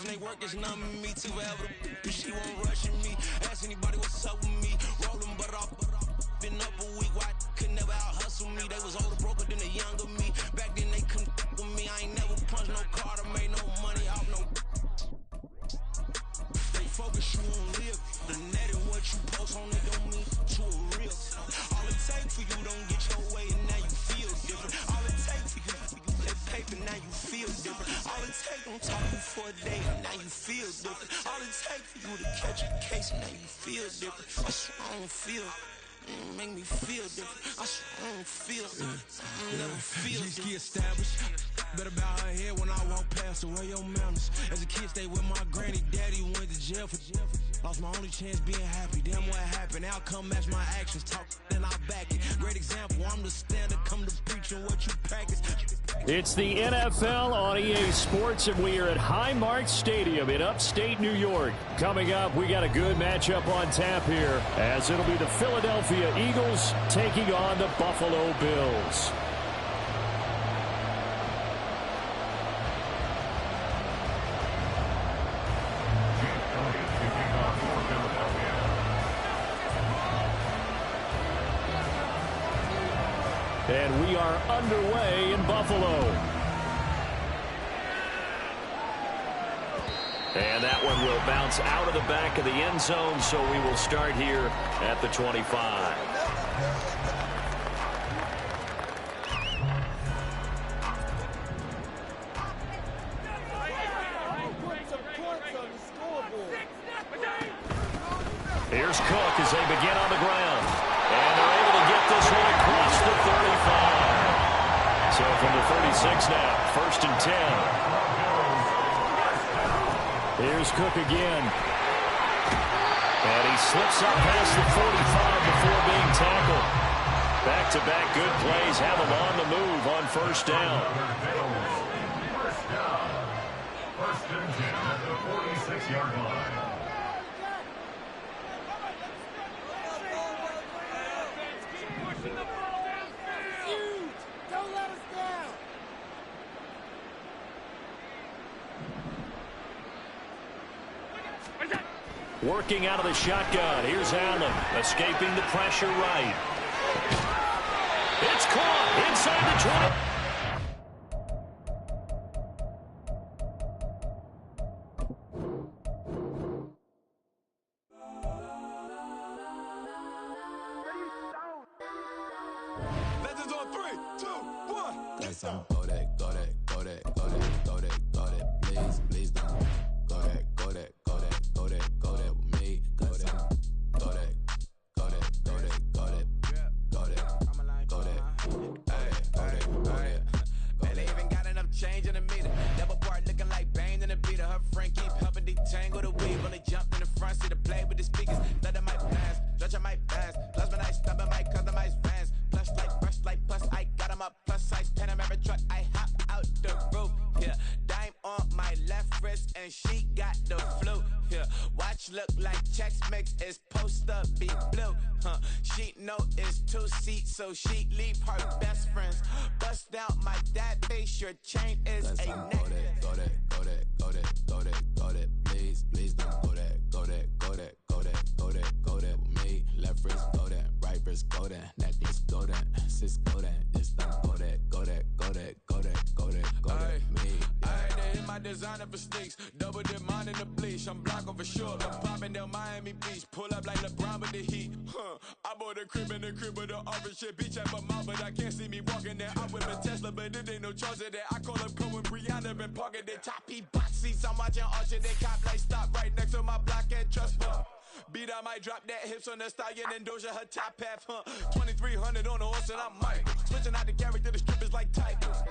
they work is numbing me. Too forever, she won't rushing me. Ask anybody what's up with me. Rolling but off. Been up a week, why could never out hustle me? They was older, broker than the younger me. Back then they couldn't with me. I ain't never punched no card or made no money off no. They focus you on live. The net and what you post on it don't mean to a real. All it take for you don't get your way and now you feel different. All it take for you that paper, now you feel different. All it take don't talk you for a day and now you feel different. All it take for you to catch a case and now you feel different. I swear I don't feel. Make me feel different. I swear I don't feel. I never feel different. Established. Better bow her head when I walk past her. Where your manners? As a kid, stayed with my granny. Daddy went to jail for lost my only chance being happy. Damn, what happened? Outcome match my actions. Talk and I back it. Great example. I'm the standard. Come to preaching what you practice. It's the NFL on EA Sports, and we are at Highmark Stadium in upstate New York. Coming up, we got a good matchup on tap here, as it'll be the Philadelphia Eagles taking on the Buffalo Bills. And we are underway in Buffalo. And that one will bounce out of the back of the end zone, so we will start here at the 25. Here's Cook as they begin on the ground. And they're able to get this one across the 35. So from the 36 now, 1st and 10. Here's Cook again. And he slips up past the 45 before being tackled. Back-to-back good plays have him on the move on 1st down. First and 10 at the 46-yard line. Working out of the shotgun. Here's Allen, escaping the pressure right. It's caught inside the 20. Legends on 3, 2, 1. Let's go that, go that, go that, go that, go that, go that. Please, please don't. Go that, go that, go that, go that, go that with me. Go that, go that, go that, go that, go that, go that, go that, go that. Man, they even got enough change in the meter. Double part looking like Bane in the beater. Her friend keep helping detangle the weave. Only jumped in the front seat to play with the speakers. Let them might pass, stretch I might pass. Plus when I stop at my customized vans. Plus like brush like plus I got them up. Plus size Panamera truck. I hop out the roof. Yeah, dime on my left wrist and she got the flu. Yeah, watch look like Chex Mix is post up be blue. She know it's 2 seats, so she leave her best friends. Bust down my dad face, your chain is Let's a go neck. that, go that, go that, go that, go that, go that. Please, please don't go that, go that, go that, go that, go that, go that with me. Left wrist go that, right wrist go that, necklace go that, sis go that, it's done go that, go that, go that, go that, go that, go that, me. They hit my designer for sneaks. Double dip mine in the bleach. I'm Blanco for sure. I'm popping down Miami Beach. Pull up like LeBron with the heat. I bought a crib in the crib with the office shit. Beach at my mouth, but I can't see me walking there. I'm with a Tesla, but it ain't no charge of that. I call up Cohen Brianna, been parking the top P box seats. I'm watching Archer. They cop like stop right next to my block and trust fund. Beat, I might drop that hips on the stallion and Doja her top half. 2300 on the horse and I'm Mike. Switching out the character, the strip is like Tigers.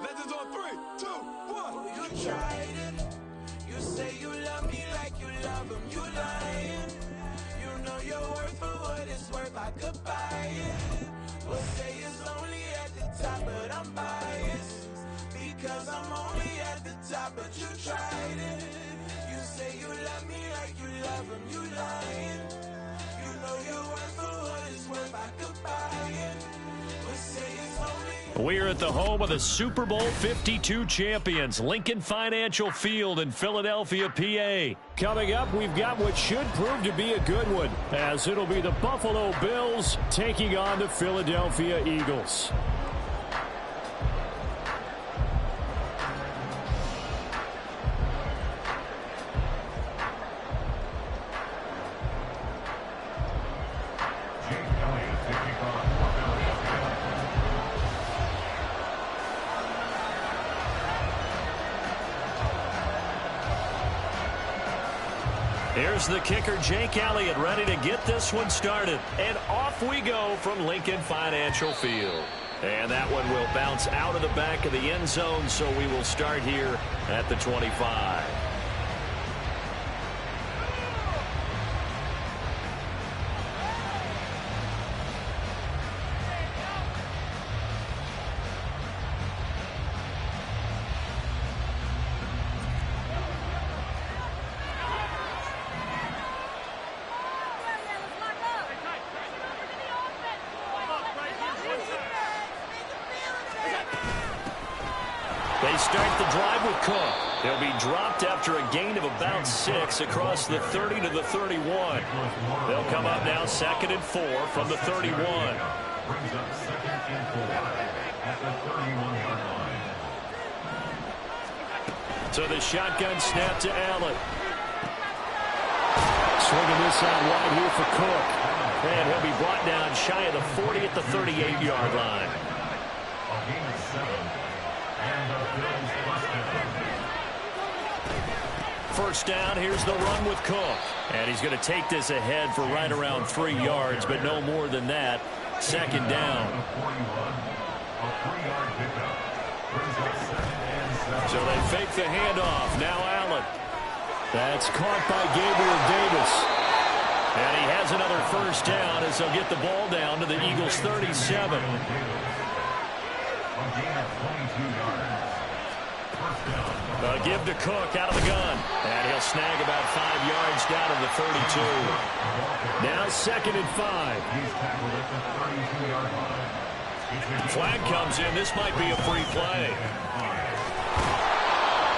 Legends on 3, 2, 1. You tried it. You say you love me like you love him. You lying. You know your worth for what it's worth. I could buy it. We'll say it's only at the top, but I'm biased because I'm only at the top. But you tried it. You say you love me like you love him. You lying. You know your worth for what it's worth. I could buy it. We'll say it's only We're at the home of the Super Bowl 52 champions, Lincoln Financial Field in Philadelphia, PA. Coming up, we've got what should prove to be a good one, as it'll be the Buffalo Bills taking on the Philadelphia Eagles. Here's the kicker, Jake Elliott, ready to get this one started. And off we go from Lincoln Financial Field. And that one will bounce out of the back of the end zone, so we will start here at the 25. They start the drive with Cook. He'll be dropped after a gain of about 6 across the 30 to the 31. They'll come up now 2nd and 4 from the 31. Brings up 2nd and 4 at the 31-yard line. So the shotgun snap to Allen. Swinging this out wide here for Cook. And he'll be brought down shy of the 40 at the 38-yard line. A gain of 7. And the Bills first down. First down, here's the run with Cook. And he's going to take this ahead for right around 3 yards, but no more than that. 2nd down. A 3-yard pickup. Brings up 2nd and 7. So they fake the handoff. Now Allen. That's caught by Gabriel Davis. And he has another first down as they'll get the ball down to the Eagles' 37. A give to Cook out of the gun. And he'll snag about 5 yards down to the 32. Now 2nd and 5. Flag comes in. This might be a free play.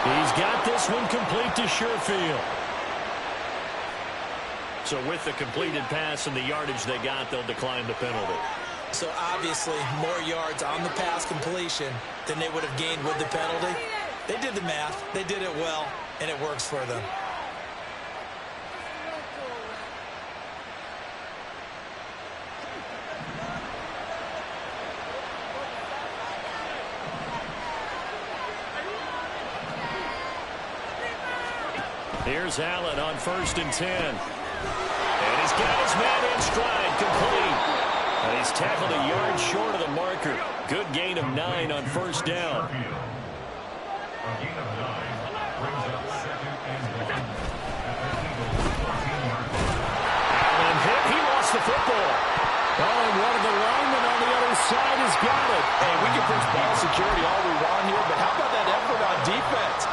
He's got this one complete to Sherfield. So with the completed pass and the yardage they got, they'll decline the penalty. So obviously more yards on the pass completion than they would have gained with the penalty. They did the math. They did it well, and it works for them. Here's Allen on 1st and 10. And he's got his man in stride, complete. And he's tackled a yard short of the marker. Good gain of 9 on 1st down. A gain of 9 brings up 2nd and 1 at the Eagles' 14-yard line. Allen hit. He lost the football. Oh, and one of the linemen on the other side has got it. Hey, we can preach ball security all we want here, but how about that effort on defense?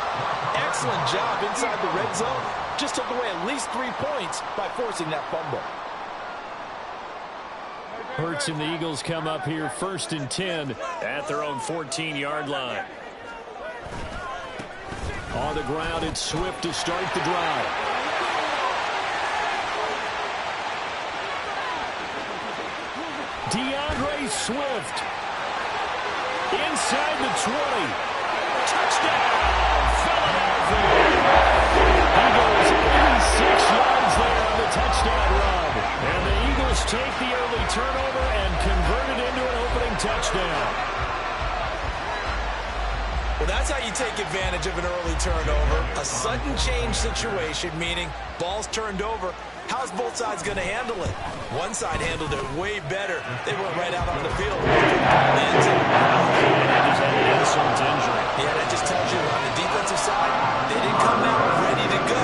Excellent job inside the red zone. Just took away at least 3 points by forcing that fumble. Hurts and the Eagles come up here 1st and 10 at their own 14-yard line. On the ground, it's Swift to start the drive. DeAndre Swift. Inside the 20. Touchdown, Philadelphia. He goes 86 yards there on the touchdown run. And the Eagles take the early turnover and convert it into an opening touchdown. Well, that's how you take advantage of an early turnover. A sudden change situation, meaning ball's turned over. How's both sides going to handle it? One side handled it way better. They went right out on the field. Anson. Just had an insult to injury. Yeah, that just tells you on the defensive side, they didn't come out ready to go.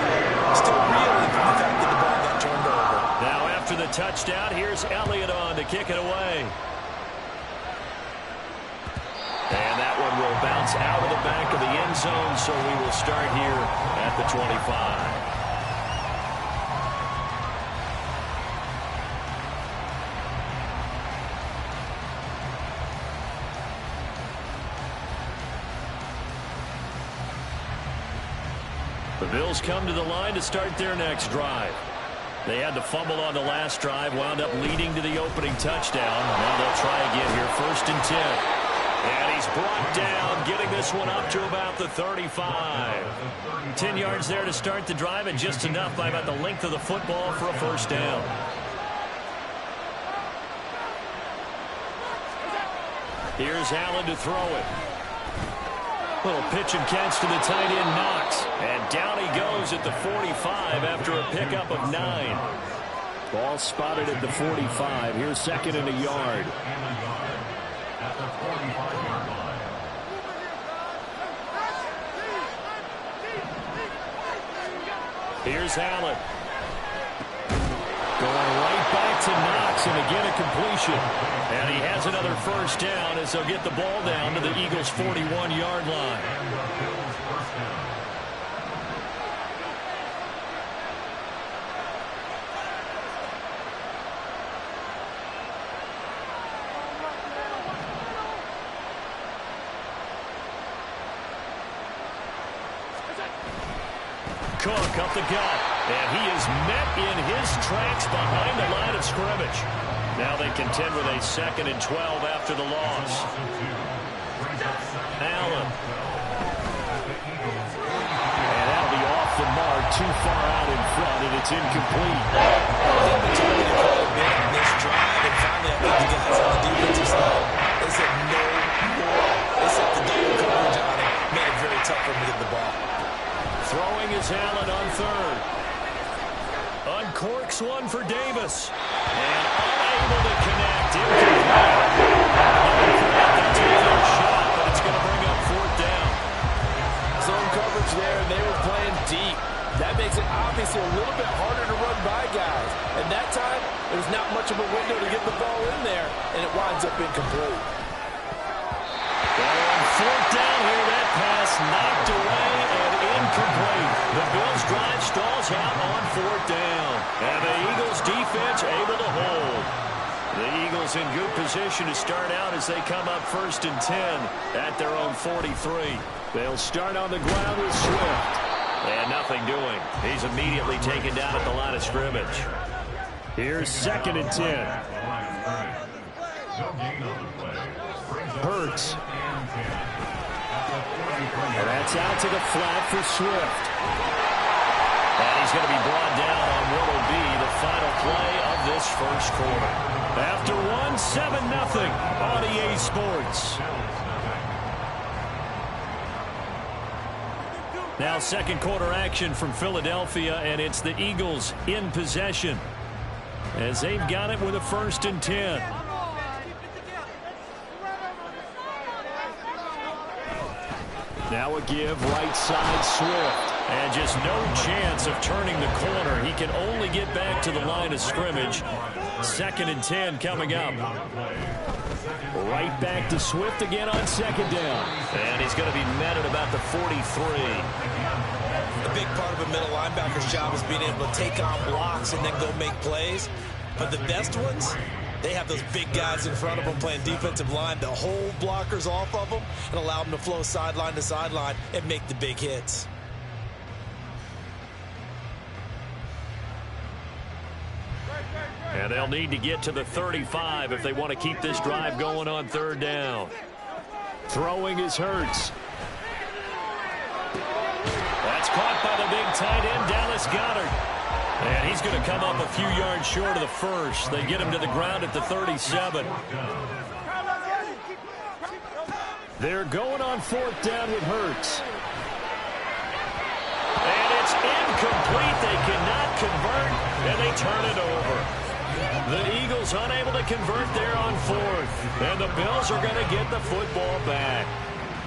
Still reeling from the fact that the ball got turned over. Now after the touchdown, here's Elliott on to kick it away. And that one will bounce out of the back of the end zone, so we will start here at the 25. The Bills come to the line to start their next drive. They had the fumble on the last drive, wound up leading to the opening touchdown. Now they'll try again here, 1st and 10. And he's brought down, getting this one up to about the 35. 10 yards there to start the drive, and just enough by about the length of the football for a first down. Here's Allen to throw it. Little pitch and catch to the tight end, Knox. And down he goes at the 45 after a pickup of 9. Ball spotted at the 45. Here's 2nd and a yard. At the 45-yard line. Here's Allen. Going right back to Knox, and again a completion. And he has another first down as they'll get the ball down to the Eagles' 41-yard line. Cook up the gut, and he is met in his tracks behind the line of scrimmage. Now they contend with a 2nd and 12 after the loss. Allen. And that'll be off the mark, too far out in front, and it's incomplete. They've been targeted quite a bit in this drive, and finally I think the guys on the defensive side, they said no more. They set the double coverage on him, made it very tough for him to get the ball. Throwing is Allen on 3rd. Uncorks one for Davis. And unable to connect. They take their shot, but it's going to bring up 4th down. Zone coverage there, and they were playing deep. That makes it obviously a little bit harder to run by guys. And that time, there's not much of a window to get the ball in there, and it winds up incomplete. On 4th down here, that pass knocked away and incomplete. The Bills' drive stalls out on 4th down. And the Eagles' defense able to hold. The Eagles in good position to start out as they come up 1st and 10 at their own 43. They'll start on the ground with Swift. And nothing doing. He's immediately taken down at the line of scrimmage. Here's 2nd and 10. Hurts. And that's out to the flat for Swift. And he's going to be brought down on what will be the final play of this first quarter. After 7-0 on EA Sports. Now 2nd quarter action from Philadelphia, and it's the Eagles in possession as they've got it with a 1st and 10. Now a give, right side Swift. And just no chance of turning the corner. He can only get back to the line of scrimmage. 2nd and 10 coming up. Right back to Swift again on 2nd down. And he's going to be met at about the 43. A big part of a middle linebacker's job is being able to take on blocks and then go make plays. But the best ones, they have those big guys in front of them playing defensive line to hold blockers off of them and allow them to flow sideline to sideline and make the big hits. And they'll need to get to the 35 if they want to keep this drive going on 3rd down. Throwing is Hurts. That's caught by the big tight end, Dallas Goedert. And he's going to come up a few yards short of the first. They get him to the ground at the 37. They're going on 4th down with Hurts. And it's incomplete. They cannot convert, and they turn it over. The Eagles unable to convert there on 4th. And the Bills are going to get the football back.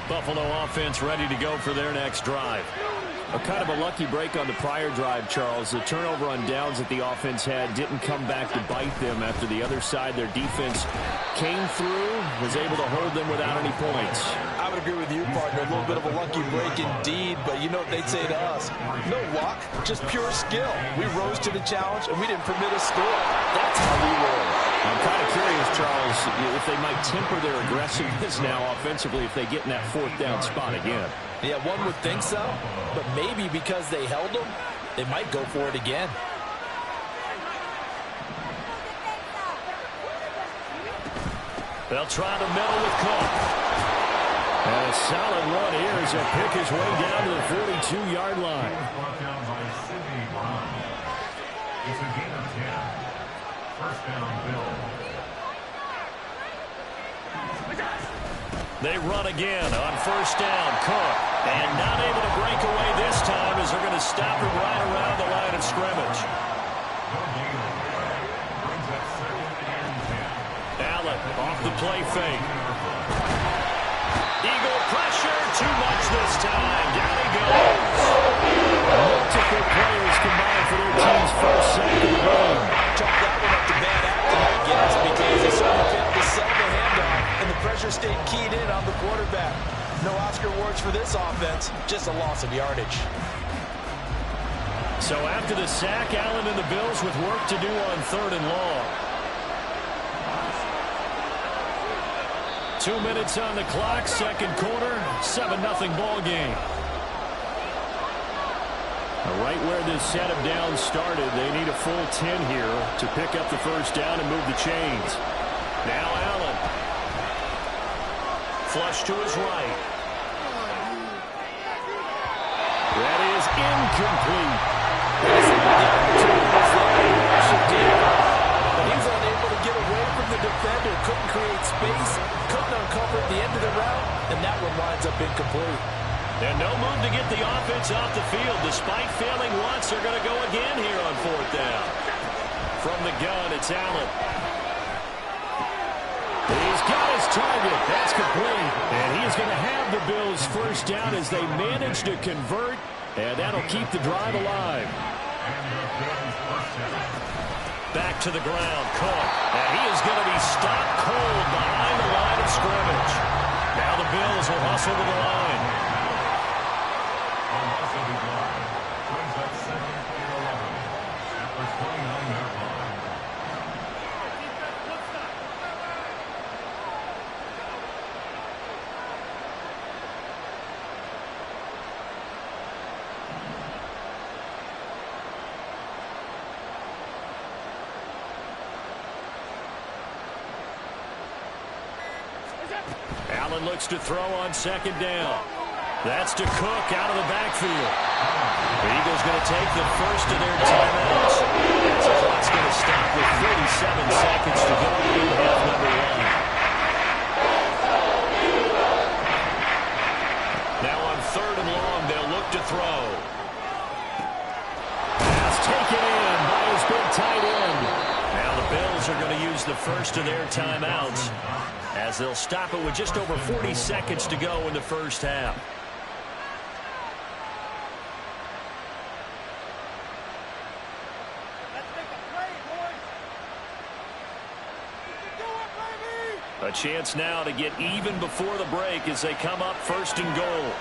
Buffalo offense ready to go for their next drive. A kind of a lucky break on the prior drive, Charles. The turnover on downs that the offense had didn't come back to bite them after the other side. Their defense came through, was able to hold them without any points. I would agree with you, partner. A little bit of a lucky break indeed, but you know what they'd say to us? No luck, just pure skill. We rose to the challenge, and we didn't permit a score. That's how we roll. I'm kind of curious Charles, if they might temper their aggressiveness now offensively if they get in that fourth down spot again. Yeah, one would think so, but maybe because they held them, they might go for it again. They'll try the middle with Cook. And a solid run here as he'll pick his way down to the 42-yard line. Brought down by Sidney Brown. It's a gain of 10. First down, Bill. They run again on first down. Cook. And not able to break away this time as they're going to stop him right around the line of scrimmage. Brings up 2nd and 10. Allen off the play fake. Eagle pressure. Too much this time. Down he goes. Multiple players combined for their team's first sack of the game. Chalk that one up to bad acting, I guess, because they certainly failed to sell the handoff, and the pressure stayed keyed in on the quarterback. No Oscar awards for this offense, just a loss of yardage. So after the sack, Allen and the Bills with work to do on 3rd and long. 2 minutes on the clock, second quarter, 7-0 ball game. Right where this set of downs started, they need a full 10 here to pick up the first down and move the chains. Now Allen. Flush to his right. That is incomplete. But he was unable to get away from the defender, couldn't create space, couldn't uncover the end of the route, and that one winds up incomplete. And no move to get the offense off the field. Despite failing once, they're going to go again here on 4th down. From the gun, it's Allen. He's got his target. That's complete. And he is going to have the Bills first down as they manage to convert. And that'll keep the drive alive. Back to the ground, Cook. And he is going to be stopped cold behind the line of scrimmage. Now the Bills will hustle to the line. Brings up 2nd and 11. At the 29-yard line. Allen looks to throw on 2nd down. That's to Cook out of the backfield. The Eagles going to take the first of their timeouts. As the clock's going to stop with 37 seconds to go in half number 1. Now on 3rd and long, they'll look to throw. Pass taken in by his big tight end. Now the Bills are going to use the first of their timeouts as they'll stop it with just over 40 seconds to go in the first half. A chance now to get even before the break as they come up 1st and goal.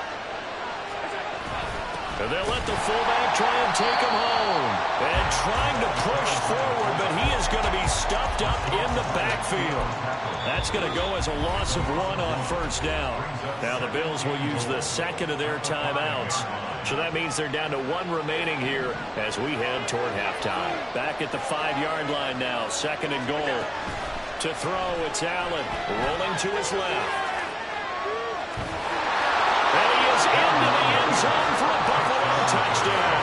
And they'll let the fullback try and take him home. And trying to push forward, but he is going to be stuffed up in the backfield. That's going to go as a loss of 1 on 1st down. Now the Bills will use the second of their timeouts. So that means they're down to 1 remaining here as we head toward halftime. Back at the 5-yard line now, 2nd and goal. To throw, it's Allen, rolling to his left. And he is into the end zone for a Buffalo touchdown.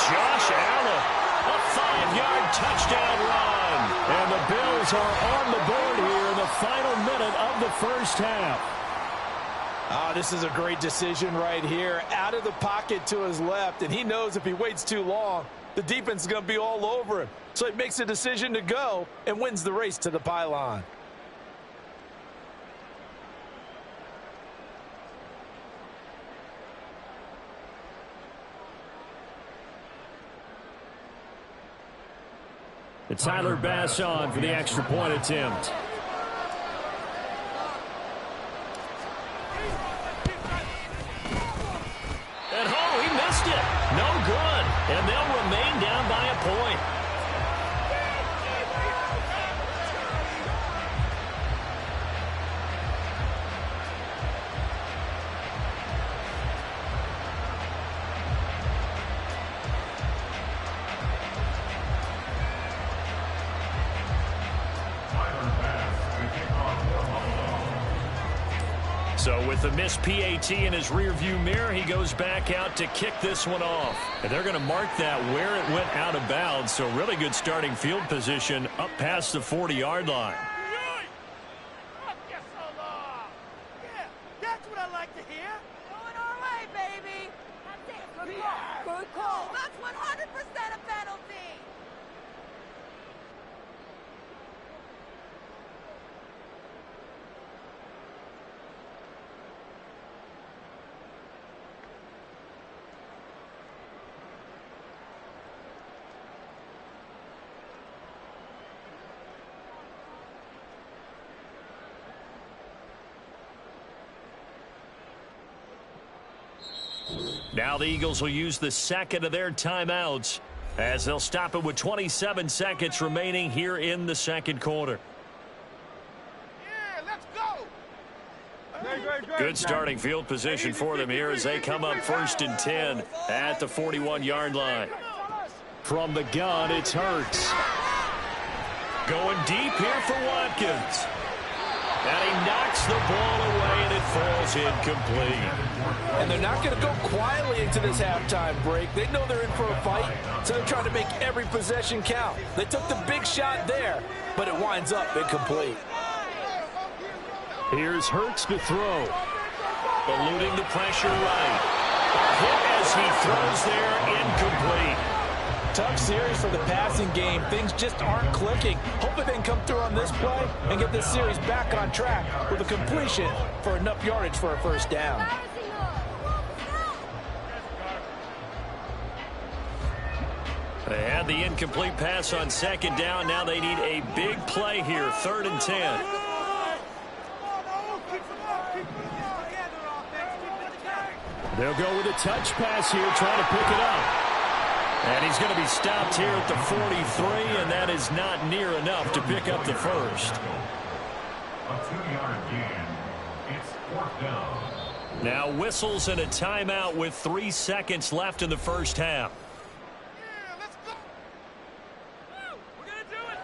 Josh Allen, a 5-yard touchdown run. And the Bills are on the board here in the final minute of the first half. Oh, this is a great decision right here. Out of the pocket to his left, and he knows if he waits too long, the defense is going to be all over him. So he makes a decision to go and wins the race to the pylon. And Tyler Bass on for the extra point attempt. And oh, he missed it. No good. And they'll remain down by a point. So with the missed PAT in his rearview mirror, he goes back out to kick this one off. And they're going to mark that where it went out of bounds. So really good starting field position up past the 40-yard line. That's what I like to hear. Going our way, baby. That's it. Good call. That's 100% a penalty. Now the Eagles will use the second of their timeouts as they'll stop it with 27 seconds remaining here in the second quarter. Yeah, let's go. Good starting field position for them here as they come up 1st and 10 at the 41-yard line. From the gun, it's Hurts. Going deep here for Watkins. And he knocks the ball away, and it falls incomplete. And they're not going to go quietly into this halftime break. They know they're in for a fight, so they're trying to make every possession count. They took the big shot there, but it winds up incomplete. Here's Hurts to throw. Eluding the pressure right. Hit as he throws there, incomplete. Tough series for the passing game. Things just aren't clicking. Hopefully they can come through on this play and get this series back on track with a completion for enough yardage for a first down. They had the incomplete pass on second down. Now they need a big play here, 3rd and 10. They'll go with a touch pass here, trying to pick it up. And he's going to be stopped here at the 43, and that is not near enough to pick up the first. A 2-yard gain. It's 4th down. Now whistles and a timeout with 3 seconds left in the first half. Yeah, let's go. We're going to do it.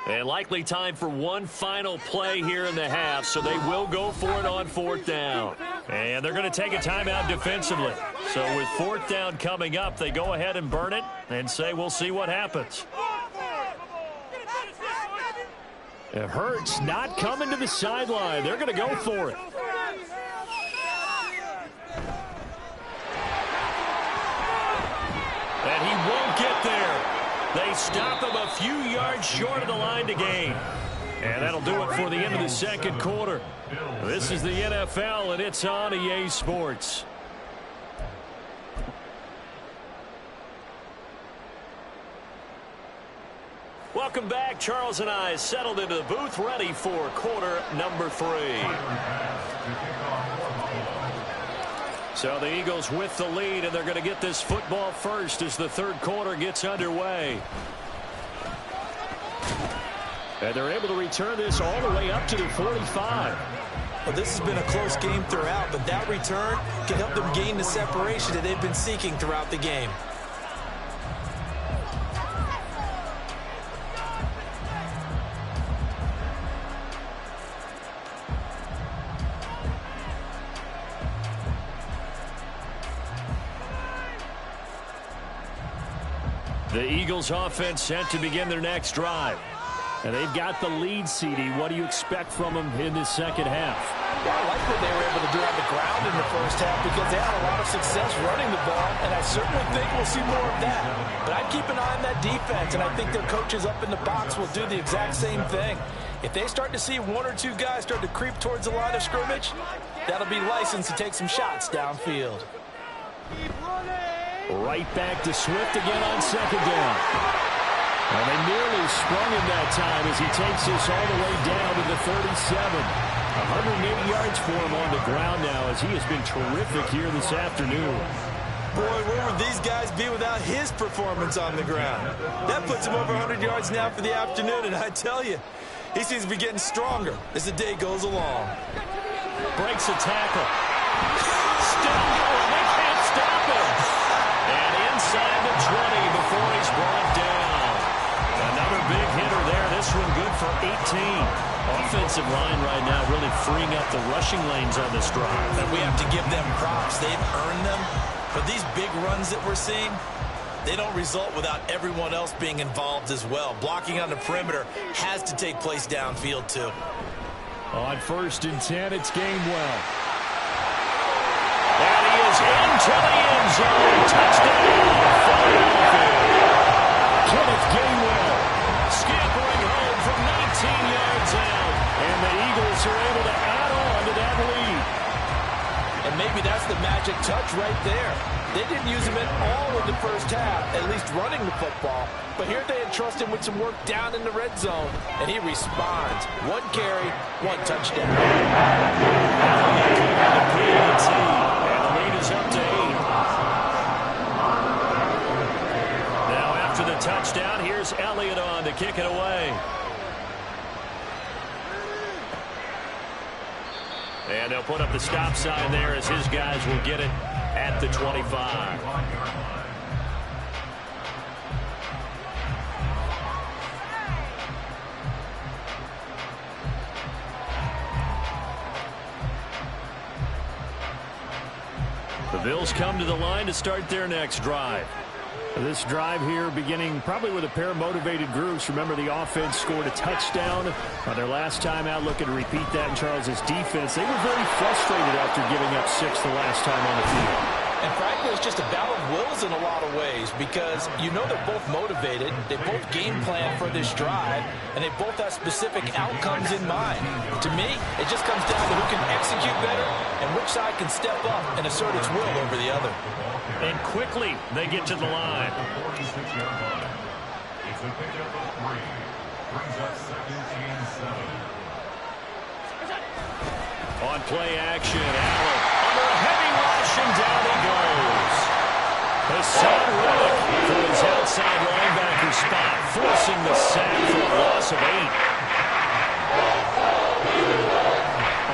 And likely time for one final play here in the half, so they will go for it on 4th down. And they're going to take a timeout defensively. So with 4th down coming up, they go ahead and burn it and say we'll see what happens. It hurts not coming to the sideline. They're going to go for it. And he won't get there. They stop him a few yards short of the line to gain. And that'll do it for the end of the second quarter. This is the NFL, and it's on EA Sports. Welcome back. Charles and I settled into the booth, ready for quarter number 3. So the Eagles with the lead, and they're going to get this football first as the third quarter gets underway. And they're able to return this all the way up to the 45. Well, this has been a close game throughout, but that return can help them gain the separation that they've been seeking throughout the game. The Eagles offense set to begin their next drive. And they've got the lead, CD. What do you expect from them in this second half? Well, I like what they were able to do on the ground in the first half because they had a lot of success running the ball, and I certainly think we'll see more of that. But I'd keep an eye on that defense, and I think their coaches up in the box will do the exact same thing. If they start to see one or two guys start to creep towards the line of scrimmage, that'll be licensed to take some shots downfield. Right back to Swift again on second down. And they nearly sprung him that time as he takes this all the way down to the 37. 180 yards for him on the ground now as he has been terrific here this afternoon. Boy, where would these guys be without his performance on the ground? That puts him over 100 yards now for the afternoon, and I tell you, he seems to be getting stronger as the day goes along. Breaks a tackle. Still going. They can't stop him. And inside the for 18. Offensive line right now really freeing up the rushing lanes on this drive. And we have to give them props. They've earned them. But these big runs that we're seeing, they don't result without everyone else being involved as well. Blocking on the perimeter has to take place downfield too. On 1st and 10, it's Gainwell. And he is into the end zone. Touchdown, Philadelphia. Kenneth Gainwell scampering home from 19 yards out. And the Eagles are able to add on to that lead. And maybe that's the magic touch right there. They didn't use him at all in the first half, at least running the football. But here they entrust him with some work down in the red zone, and he responds. 1 carry, 1 touchdown. And the lead is up to 8. Now after the touchdown, here's Elliott on to kick it away. And they'll put up the stop sign there as his guys will get it at the 25. The Bills come to the line to start their next drive. This drive here beginning probably with a pair of motivated groups. Remember, the offense scored a touchdown on their last time out, looking to repeat that in Charles's defense. They were very frustrated after giving up 6 the last time on the field. And frankly, it's just a battle of wills in a lot of ways because you know they're both motivated, they both game plan for this drive, and they both have specific outcomes in mind. To me, it just comes down to who can execute better and which side can step up and assert its will over the other. And quickly, they get to the line. 46-yard line. It's a pickup of 3. Brings up 2nd and 7. On play action, Allen under a heavy rush, and down he goes. Hassan Reddick from his outside linebacker spot, forcing the sack for a loss of 8.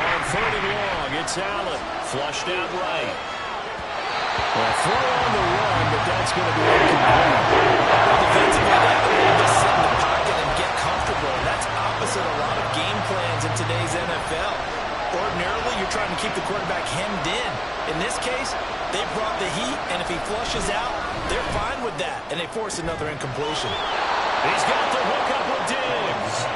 On 3rd and long, it's Allen, flushed out right. Well, throw on the run, but that's going to be incomplete. Defensively, they have to just sit in the pocket and get comfortable. That's opposite a lot of game plans in today's NFL. Ordinarily, you're trying to keep the quarterback hemmed in. In this case, they brought the heat, and if he flushes out, they're fine with that, and they force another incompletion. He's got the hook up with Diggs.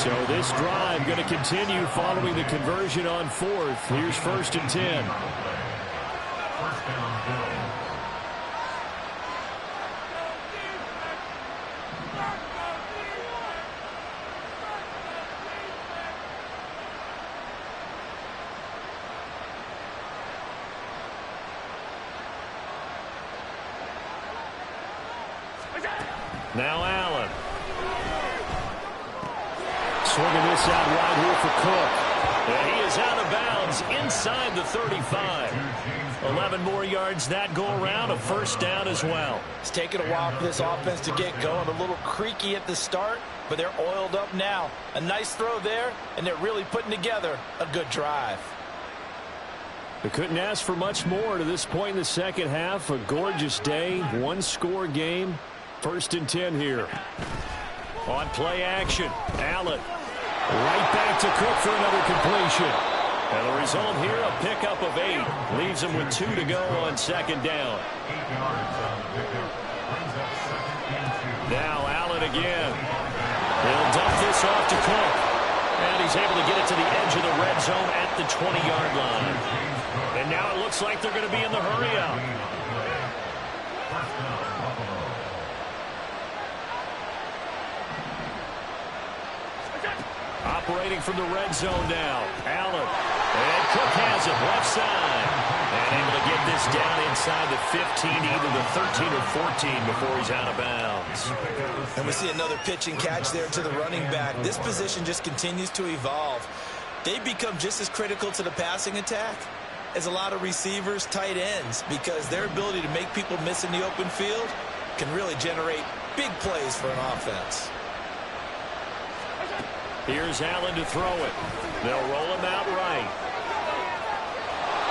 So this drive going to continue following the conversion on 4th. Here's 1st and 10. First down, Bill. Now Allen. Swinging this out right here for Cook. And he is out of bounds inside the 35. 11 more yards that go around, a 1st down as well. It's taken a while for this offense to get going. A little creaky at the start, but they're oiled up now. A nice throw there, and they're really putting together a good drive. They couldn't ask for much more to this point in the second half. A gorgeous day, 1-score game. 1st and 10 here. On play action, Allen. Right back to Cook for another completion. And the result here, a pickup of 8. Leaves him with 2 to go on 2nd down. 8 yards on the pickup. Brings up 2nd and 2. Now Allen again. He'll dump this off to Cook. And he's able to get it to the edge of the red zone at the 20-yard line. And now it looks like they're going to be in the hurry out. First down, Buffalo. Operating from the red zone now. Allen. And Cook has it left side. And able to get this down inside the 15, either the 13 or 14 before he's out of bounds. And we see another pitch and catch there to the running back. This position just continues to evolve. They become just as critical to the passing attack as a lot of receivers, tight ends, because their ability to make people miss in the open field can really generate big plays for an offense. Here's Allen to throw it. They'll roll him out right.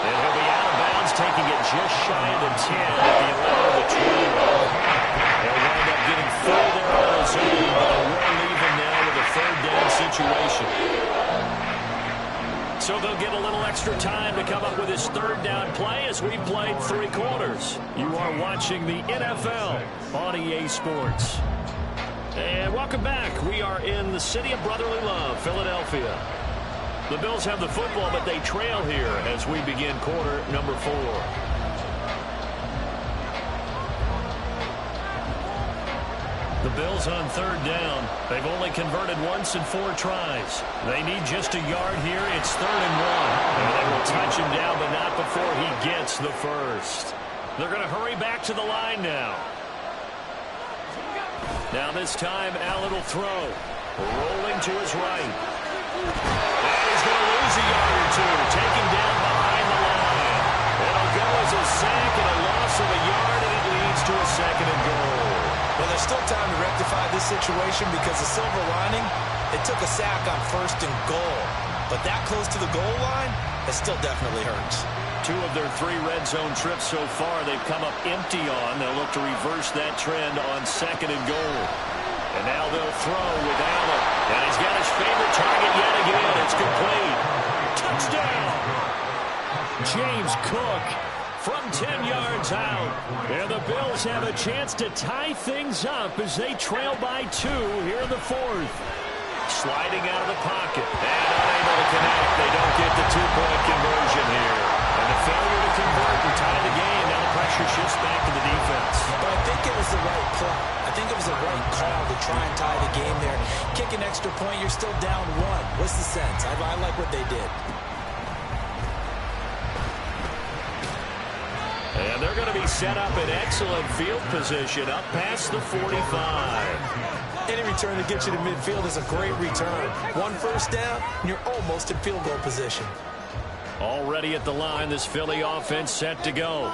And he'll be out of bounds, taking it just shy of the 10 at the 11 of the 12. They'll wind up getting full there on his own, but they will leave him now with a situation. So they'll get a little extra time to come up with his third down play as we played 3 quarters. You are watching the NFL on EA Sports. And welcome back. We are in the city of brotherly love, Philadelphia. The Bills have the football, but they trail here as we begin quarter number 4. The Bills on third down. They've only converted once in 4 tries. They need just a yard here. It's 3rd and 1. And they will touch him down, but not before he gets the first. They're going to hurry back to the line now. Now this time, Allen will throw. Rolling to his right. And he's going to lose a yard or 2. Taken down behind the line. It'll go as a sack and a loss of a yard, and it leads to a 2nd and goal. Well, there's still time to rectify this situation because the silver lining, they took a sack on 1st and goal. But that close to the goal line, it still definitely hurts. 2 of their 3 red zone trips so far they've come up empty on. They'll look to reverse that trend on 2nd and goal. And now they'll throw with Allen. And he's got his favorite target yet again. It's complete. Touchdown! James Cook from 10 yards out. And the Bills have a chance to tie things up as they trail by 2 here in the 4th. Sliding out of the pocket. And unable to connect. They don't get the 2-point conversion here. And the failure to convert and tie the game. Now the pressure shifts back to the defense. But I think it was the right play. I think it was the right call to try and tie the game there. Kick an extra point, you're still down 1. What's the sense? I like what they did. And they're going to be set up in excellent field position up past the 45. Any return to get you to midfield is a great return. 1 first down, and you're almost in field goal position. Already at the line, this Philly offense set to go.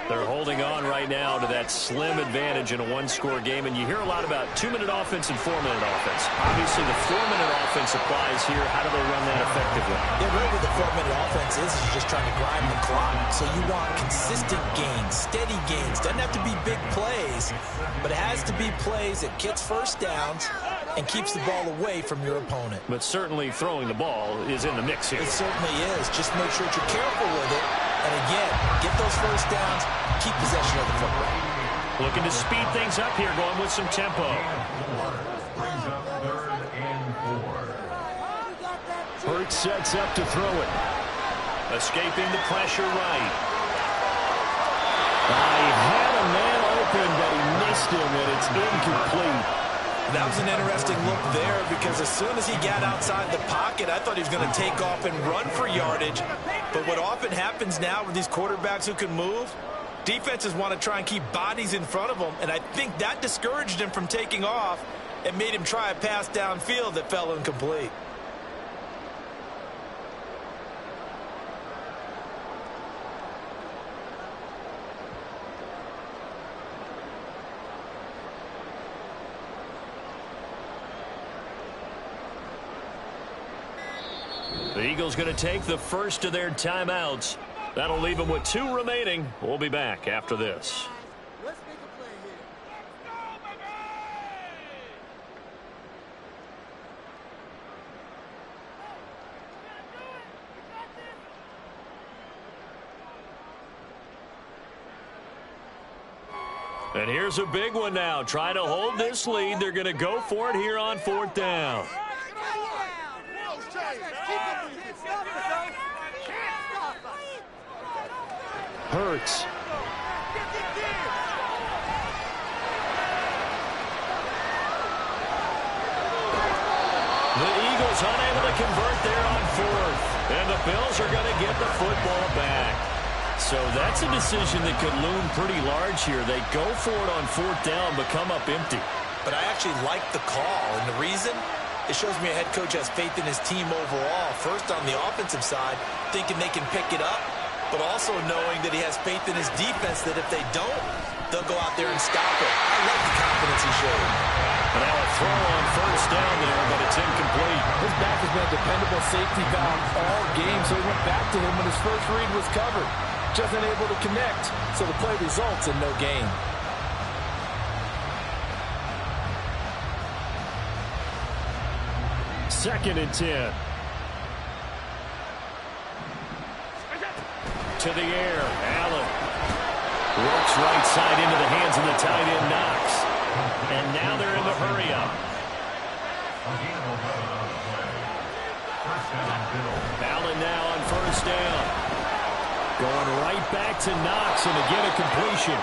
They're holding on right now to that slim advantage in a 1-score game, and you hear a lot about 2-minute offense and 4-minute offense. Obviously, the 4-minute offense applies here. How do they run that effectively? Yeah, really what the 4-minute offense is you're just trying to grind the clock. So you want consistent gains, steady gains. Doesn't have to be big plays, but it has to be plays that gets first downs and keeps the ball away from your opponent. But certainly throwing the ball is in the mix here. It certainly is. Just make sure that you're careful with it. And again, get those first downs, keep possession of the football. Looking to speed things up here, going with some tempo. Brings up 3rd and 4. Hurts sets up to throw it. Escaping the pressure right. He had a man open, but he missed him, and it's incomplete. That was an interesting look there because as soon as he got outside the pocket, I thought he was going to take off and run for yardage. But what often happens now with these quarterbacks who can move, defenses want to try and keep bodies in front of them, and I think that discouraged him from taking off and made him try a pass downfield that fell incomplete. The Eagles going to take the first of their timeouts. That'll leave them with 2 remaining. We'll be back after this. Let's make a play here. And here's a big one now. Trying to hold this lead. They're going to go for it here on 4th down. Hurts. The Eagles unable to convert there on 4th. And the Bills are going to get the football back. So that's a decision that could loom pretty large here. They go for it on 4th down, but come up empty. But I actually like the call, and the reason? It shows me a head coach has faith in his team overall. First on the offensive side, thinking they can pick it up, but also knowing that he has faith in his defense that if they don't, they'll go out there and stop it. I like the confidence he showed. And now a throw on 1st down there, but it's incomplete. His back has been a dependable safety valve all game, so he went back to him when his first read was covered. Just unable to connect, so the play results in no gain. 2nd and 10. To the air, Allen. Works right side into the hands of the tight end, Knox. And now they're in the hurry-up. Allen now on 1st down. Going right back to Knox, and again a completion.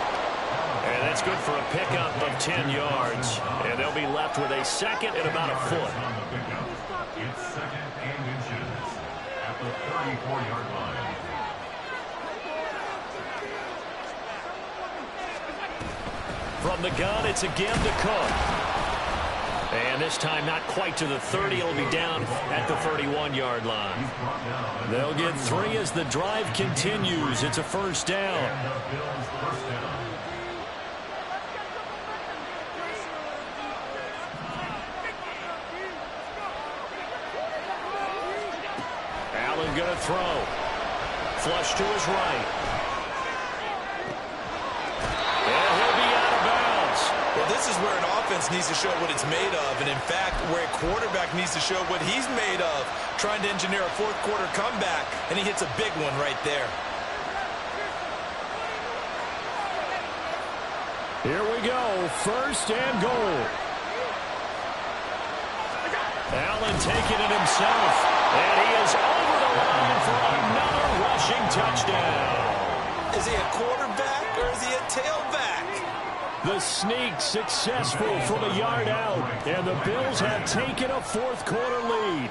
And that's good for a pickup of 10 yards. And they'll be left with a 2nd and about a foot. It's 2nd and inches at the 34-yard line. From the gun, it's again to Cook. And this time not quite to the 30. It'll be down at the 31-yard line. They'll get 3 as the drive continues. It's a 1st down. Allen going to throw. Flush to his right. This is where an offense needs to show what it's made of, and in fact, where a quarterback needs to show what he's made of, trying to engineer a 4th quarter comeback, and he hits a big one right there. Here we go, 1st and goal. Allen taking it himself, and he is over the line for another rushing touchdown. Is he a quarterback or is he a tailback? The sneak successful from a yard out, and the Bills have taken a 4th quarter lead.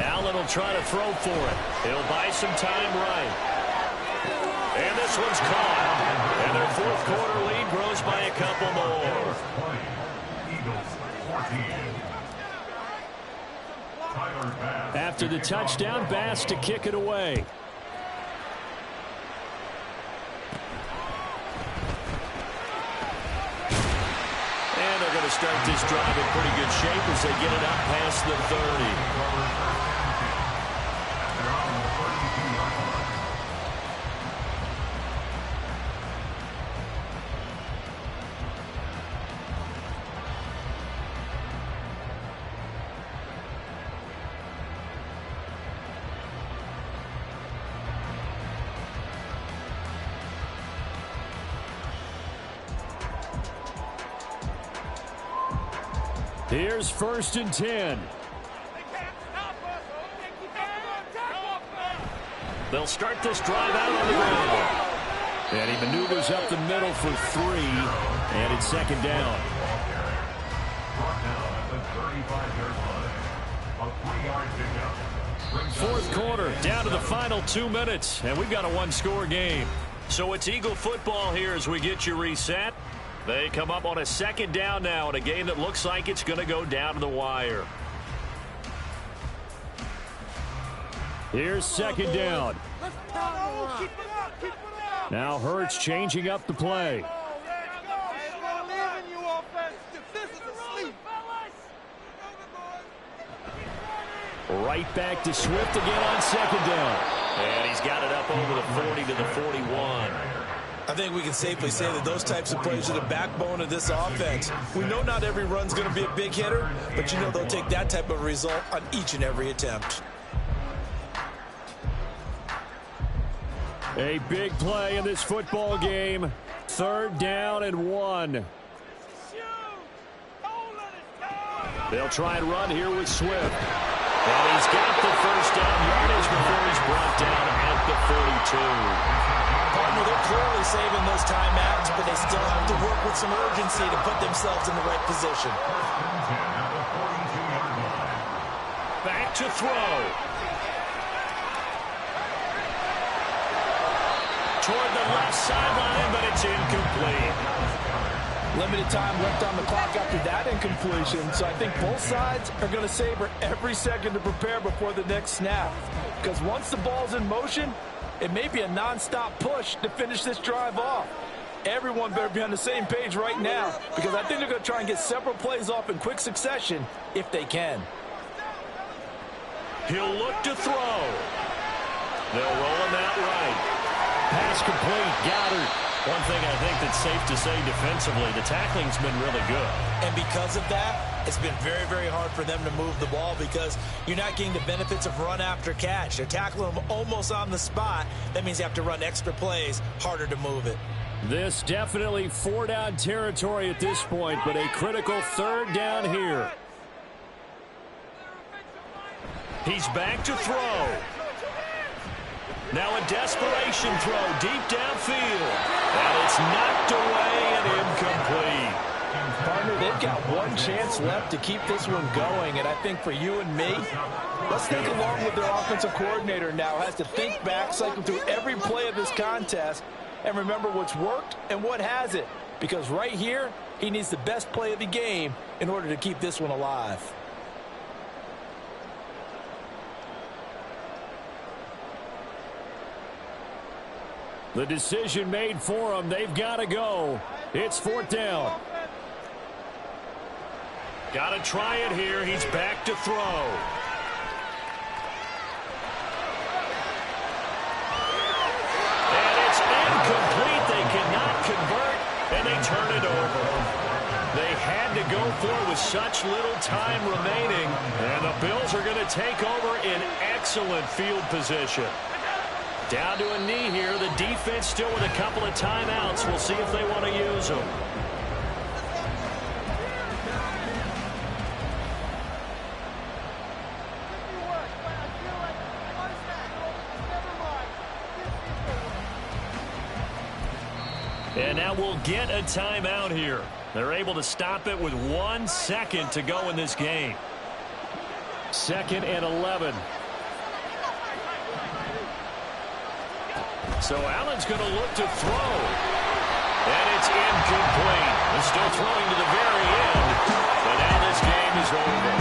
Allen will try to throw for it. He'll buy some time right. And this one's caught. And their 4th quarter lead grows by a couple more. After the touchdown, Bass to kick it away. Start this drive in pretty good shape as they get it up past the 30. Here's 1st and 10. They'll start this drive out on the ground. And he maneuvers up the middle for 3. And it's 2nd down. Brought down at the 35-yard line. A 3-yard pickup. 4th quarter, down to the final 2 minutes. And we've got a 1-score game. So it's Eagle football here as we get you reset. They come up on a 2nd down now in a game that looks like it's going to go down to the wire. Here's 2nd down. Now Hurts changing up the play. Right back to Swift again on 2nd down. And he's got it up over the 40 to the 41. I think we can safely say that those types of plays are the backbone of this offense. We know not every run's going to be a big hitter, but you know they'll take that type of result on each and every attempt. A big play in this football game. 3rd down and 1. They'll try and run here with Swift. And he's got the 1st down yardage before he's brought down at the 42. Partner, they're clearly saving those timeouts, but they still have to work with some urgency to put themselves in the right position. Back to throw. Toward the left sideline, but it's incomplete. Limited time left on the clock after that incompletion, so I think both sides are going to savor every second to prepare before the next snap. Because once the ball's in motion, it may be a non-stop push to finish this drive off. Everyone better be on the same page right now, because I think they're going to try and get several plays off in quick succession if they can. He'll look to throw. They'll roll him out right. Pass complete. Goddard. One thing I think that's safe to say defensively, the tackling's been really good. And because of that, it's been very, very hard for them to move the ball because you're not getting the benefits of run after catch. They're tackling them almost on the spot. That means you have to run extra plays, harder to move it. This definitely 4-down territory at this point, but a critical 3rd down here. He's back to throw. Now a desperation throw deep downfield. And it's knocked away and incomplete. Partner, they've got one chance left to keep this one going, and I think for you and me, let's think along with their offensive coordinator now. Has to think back, cycle through every play of this contest, and remember what's worked and what hasn't. Because right here, he needs the best play of the game in order to keep this one alive. The decision made for them. They've got to go. It's 4th down. Got to try it here. He's back to throw. And it's incomplete. They cannot convert, and they turn it over. They had to go for it with such little time remaining, and the Bills are going to take over in excellent field position. Down to a knee here. The defense still with a couple of timeouts. We'll see if they want to use them. And now we'll get a timeout here. They're able to stop it with 1 second to go in this game. 2nd and 11. So Allen's going to look to throw. And it's incomplete. They're still throwing to the very end. But now this game is over.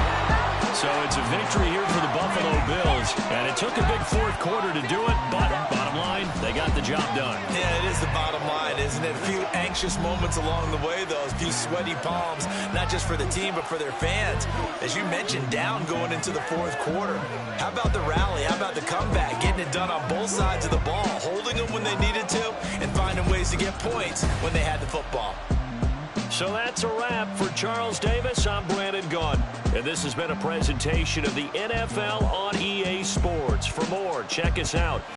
So it's a victory here for the Buffalo Bills. And it took a big 4th quarter to do it. But bottom line, they got the job done. Yeah, it is the bottom line, isn't it? A few anxious moments along the way, though. A few sweaty palms, not just for the team, but for their fans. As you mentioned, down going into the 4th quarter. How about the rally? How about the comeback? Getting it done on both sides of the ball, holding them when they needed to, and finding ways to get points when they had the football. So that's a wrap for Charles Davis. I'm Brandon Gunn. And this has been a presentation of the NFL on EA Sports. For more, check us out